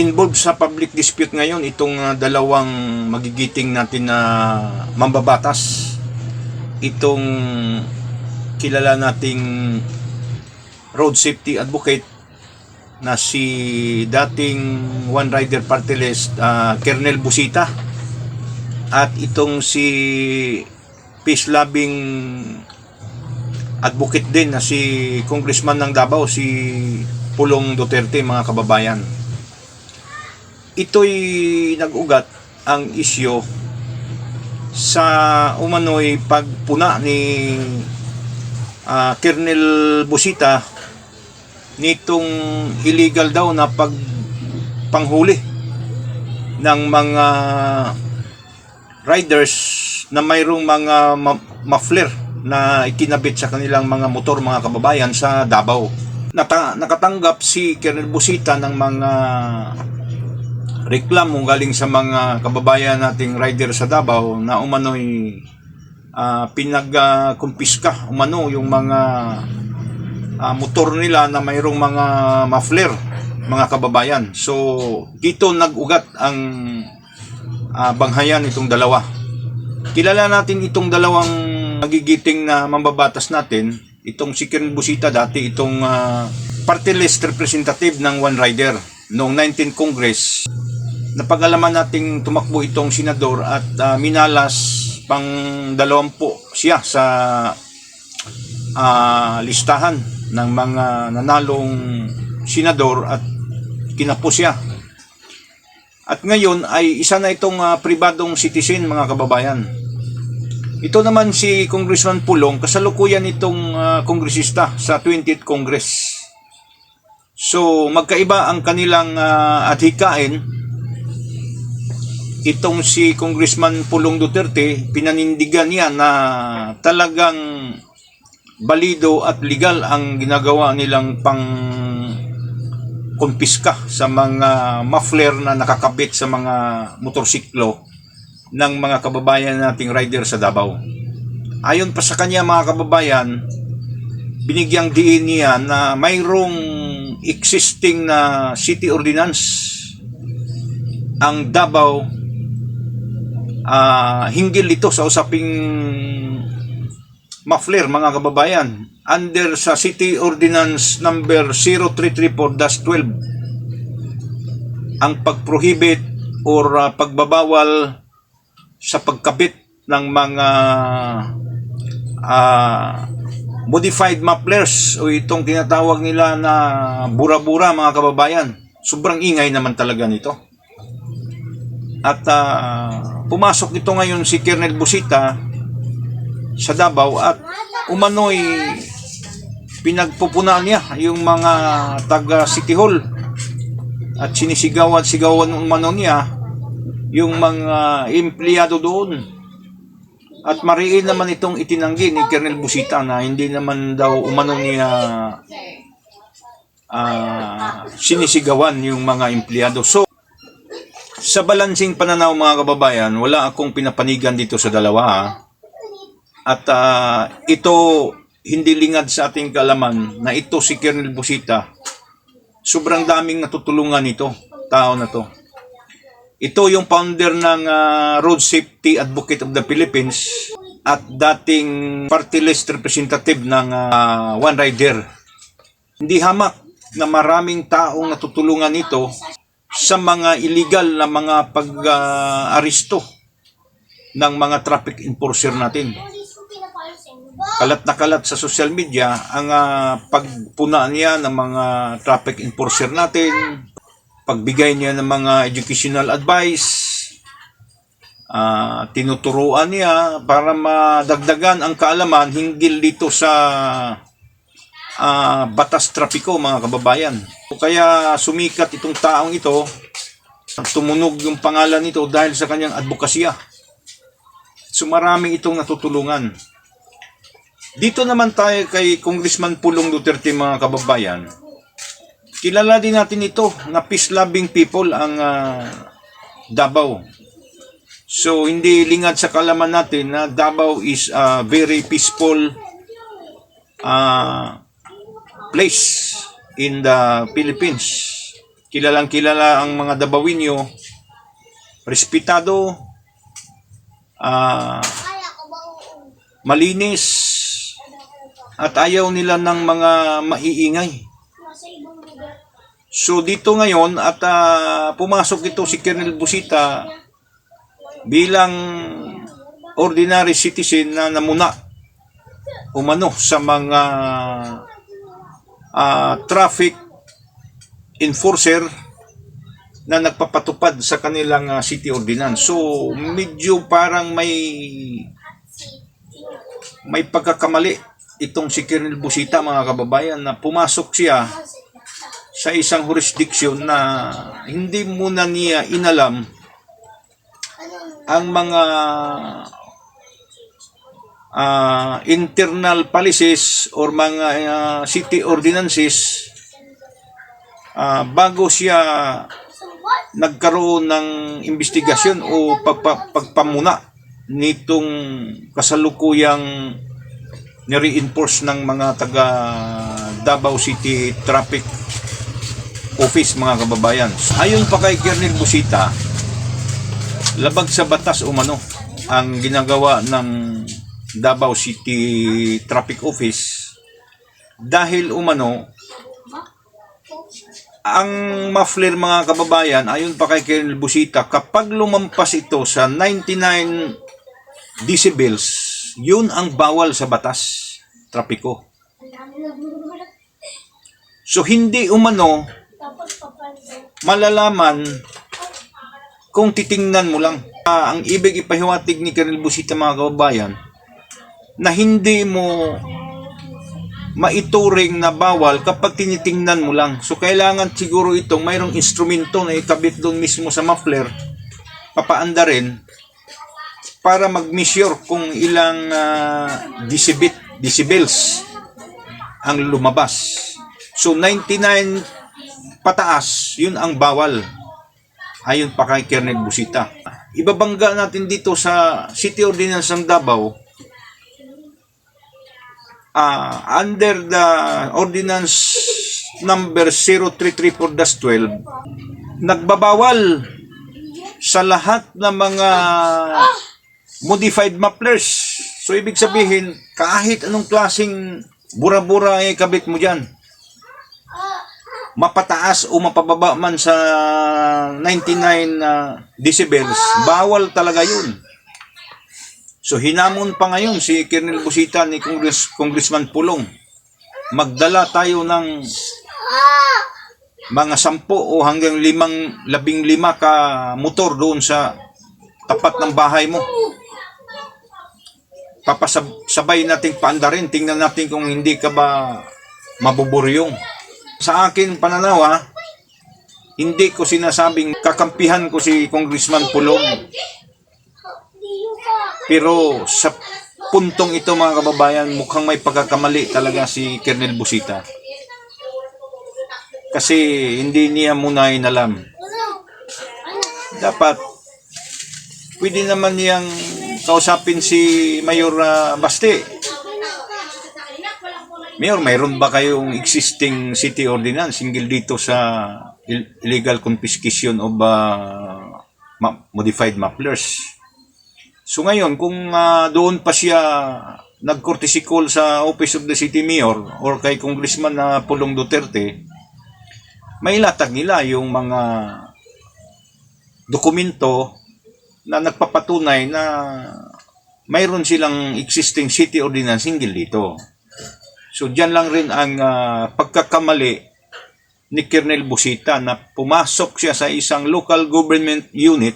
Involved sa public dispute ngayon itong dalawang magigiting natin na mambabatas. Itong kilala nating road safety advocate na si dating One Rider Party List Colonel Busita, at itong si peace loving advocate din na si Congressman ng Davao, si Pulong Duterte, mga kababayan. Ito'y nag-ugat ang isyo sa umano'y pagpuna ni Colonel Busita nitong illegal daw na panghuli ng mga riders na mayroong mga muffler na ikinabit sa kanilang mga motor, mga kababayan, sa Davao. Nakatanggap si Colonel Busita ng mga reklamo galing sa mga kababayan nating rider sa Davao na umano'y pinagkumpiska umano yung mga motor nila na mayroong mga muffler, mga kababayan. So dito nag-ugat ang banghayan itong dalawa. Kilala natin itong dalawang magigiting na mambabatas natin. Itong si Colonel Busita, dati itong party list representative ng One Rider noong 19th Congress. Napag-alaman nating tumakbo itong senador at minalas pang 20 siya sa listahan ng mga nanalong senador at kinapo siya. At ngayon ay isa na itong pribadong citizen, mga kababayan. Ito naman si Congressman Pulong, kasalukuyan itong kongresista sa 20th Congress. So magkaiba ang kanilang adhikain. Itong si Congressman Pulong Duterte, pinanindigan niya na talagang balido at legal ang ginagawa nilang kumpiska sa mga muffler na nakakabit sa mga motorsiklo ng mga kababayan nating rider sa Davao. Ayon pa sa kanya, mga kababayan, binigyang diin niya na mayroong existing na city ordinance ang Davao hinggil dito sa usaping muffler, mga kababayan, under sa City Ordinance number 0334-12, ang pagprohibit or pagbabawal sa pagkabit ng mga modified mufflers o itong tinatawag nila na bura-bura, mga kababayan. Sobrang ingay naman talaga nito. At pumasok ito ngayon si Colonel Busita sa Davao at umano'y pinagpupunan niya yung mga taga City Hall at sinisigawan umano niya yung mga empleyado doon. At mariin naman itong itinanggi ni Colonel Busita na hindi naman daw umano niya sinisigawan yung mga empleyado. So sa balansing pananaw, mga kababayan, wala akong pinapanigan dito sa dalawa. At ito hindi lingad sa ating kaalaman na ito si Colonel Busita. Sobrang daming natutulungan ito, tao na to. Ito yung founder ng Road Safety Advocate of the Philippines at dating party list representative ng One Rider. Hindi hamak na maraming taong natutulungan ito sa mga illegal na mga pag-aristo ng mga traffic enforcer natin. Kalat na kalat sa social media ang pagpuna niya ng mga traffic enforcer natin, pagbigay niya ng mga educational advice, tinuturuan niya para madagdagan ang kaalaman hinggil dito sa batas trapiko, mga kababayan. Kaya sumikat itong taong ito, tumunog yung pangalan nito dahil sa kanyang advokasya. So marami itong natutulungan. Dito naman tayo kay Congressman Pulong Duterte, mga kababayan. Kilala din natin ito na peace-loving people ang Davao. So hindi lingad sa kalaman natin na Davao is a very peaceful place in the Philippines. kilalang kilala ang mga Dabawinyo, respetado, malinis, at ayaw nila ng mga maiingay. So dito ngayon at pumasok ito si Colonel Busita bilang ordinary citizen na namuna umano sa mga traffic enforcer na nagpapatupad sa kanilang city ordinance. So medyo parang may pagkakamali itong si Colonel Busita, mga kababayan, na pumasok siya sa isang jurisdiction na hindi muna niya inalam ang mga internal policies or mga city ordinances bago siya nagkaroon ng investigasyon o pagpamuna nitong kasalukuyang ni-reinforce ng mga taga Davao City Traffic Office, mga kababayan. Ayon pa kay Colonel Busita, labag sa batas umano ang ginagawa ng Davao City Traffic Office dahil umano ang muffler, mga kababayan, ayon pa kay Colonel Busita, kapag lumampas ito sa 99 decibels, yun ang bawal sa batas trapiko. So hindi umano malalaman kung titingnan mo lang. Ang ibig ipahiwatig ni Colonel Busita, mga kababayan, na hindi mo maituring na bawal kapag tinitingnan mo lang. So kailangan siguro itong mayroong instrumento na ikabit doon mismo sa muffler, papaanda rin, para mag-measure kung ilang decibels ang lumabas. So 99 pataas, yun ang bawal, ayon pa kay Colonel Busita. Ibabangga natin dito sa City Ordinance ng Davao, under the Ordinance number 0334-12, nagbabawal sa lahat ng mga modified mufflers. So ibig sabihin, kahit anong klaseng bura-bura ay kabit mo dyan, mapataas o mapababa man sa 99 decibels, bawal talaga yun. So hinamon pa ngayon si Colonel Busita ni Congressman Pulong, magdala tayo ng mga 10 o hanggang 15 ka motor doon sa tapat ng bahay mo. Papasabay nating paandarin, tingnan natin kung hindi ka ba mabuburyong. Sa akin pananaw, hindi ko sinasabing kakampihan ko si Congressman Pulong. Pero sa puntong ito, mga kababayan, mukhang may pagkakamali talaga si Colonel Busita. Kasi hindi niya muna inalam. Dapat, pwede naman niyang kausapin si Mayor Baste. Mayor, mayroon ba kayong existing city ordinance hinggil dito sa illegal confiscation of modified mufflers? So ngayon, kung doon pa siya nag-courtesy call sa Office of the City Mayor or kay Congressman Pulong Duterte, may latag nila yung mga dokumento na nagpapatunay na mayroon silang existing city ordinance hinggil dito. So dyan lang rin ang pagkakamali ni Colonel Busita na pumasok siya sa isang local government unit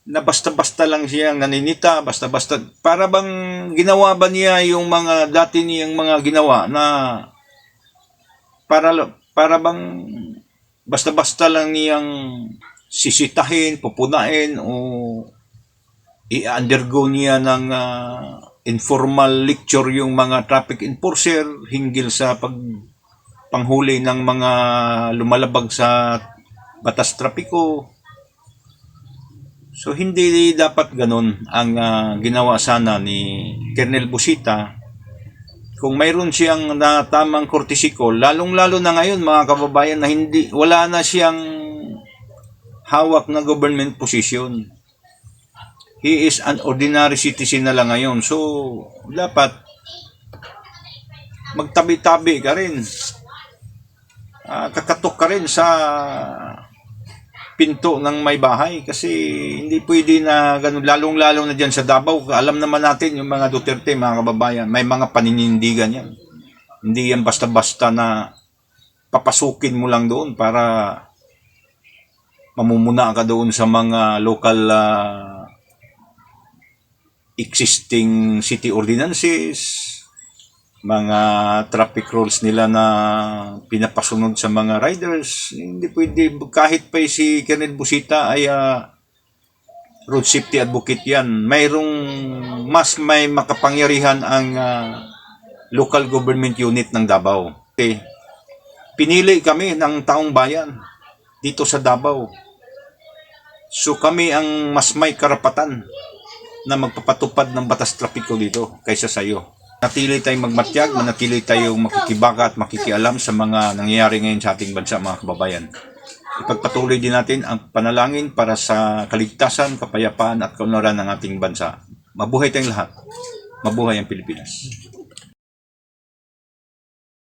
na basta-basta lang siya naninita, basta-basta. Para bang ginawa ba niya yung mga dati niyang mga ginawa na para bang basta-basta lang niyang sisitahin, pupunain o i-undergo niya ng informal lecture yung mga traffic enforcer hinggil sa panghuli ng mga lumalabag sa batas trapiko. So hindi dapat ganun ang ginawa sana ni Colonel Busita. kung mayroon siyang na tamang courtesy call, lalong-lalo na ngayon mga kababayan na wala na siyang hawak na government position. He is an ordinary citizen na lang ngayon. So, dapat magtabi-tabi ka rin. Kakatok ka rin sa pinto ng may bahay kasi hindi pwede na ganun, lalong-lalo na dyan sa Davao. Alam naman natin yung mga Duterte, mga kababayan, may mga paninindigan yan. Hindi yan basta-basta na papasukin mo lang doon para mamumuna ka doon sa mga local existing city ordinances, mga traffic rules nila na pinapasunod sa mga riders. Hindi pwede, kahit pa si Colonel Busita ay road safety advocate yan. Mas may makapangyarihan ang local government unit ng Davao. Okay. Pinili kami ng taong bayan dito sa Davao. So kami ang mas may karapatan na magpapatupad ng batas trapiko dito kaysa sa iyo. Manatili tayong magmatyag, manatili tayong makikibaka at makikialam sa mga nangyayari ngayon sa ating bansa, mga kababayan. Ipagpatuloy din natin ang panalangin para sa kaligtasan, kapayapaan at kaunlaran ng ating bansa. Mabuhay tayong lahat. Mabuhay ang Pilipinas.